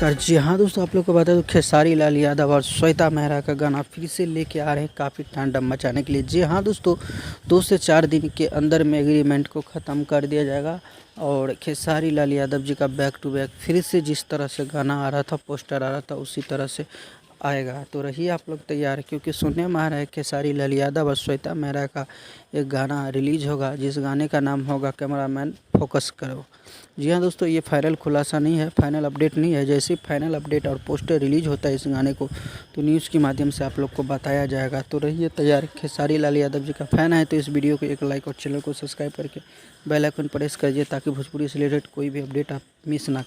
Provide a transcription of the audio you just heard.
नमस्कार। जी हाँ दोस्तों, आप लोग को बता दूं खेसारी लाल यादव और श्वेता मेहरा का गाना फिर से लेके आ रहे हैं काफ़ी तांडव मचाने के लिए। जी हाँ दोस्तों, 2 से 4 दिन के अंदर में एग्रीमेंट को ख़त्म कर दिया जाएगा और खेसारी लाल यादव जी का बैक टू बैक फिर से जिस तरह से गाना आ रहा था, पोस्टर आ रहा था, उसी तरह से आएगा। तो रहिए आप लोग तैयार, क्योंकि सुनने में आ रहा है खेसारी लाल यादव और श्वेता मेहरा का एक गाना रिलीज होगा, जिस गाने का नाम होगा कैमरामैन फोकस करो। जी हाँ दोस्तों, ये फाइनल खुलासा नहीं है, फाइनल अपडेट नहीं है। जैसे ही फाइनल अपडेट और पोस्टर रिलीज होता है इस गाने को, तो न्यूज़ के माध्यम से आप लोग को बताया जाएगा। तो रहिए तैयार। खेसारी लाल यादव जी का फैन है तो इस वीडियो को एक लाइक और चैनल को सब्सक्राइब करके बेल आइकन प्रेस करिए, ताकि भोजपुरी से रिलेटेड कोई भी अपडेट आप मिस ना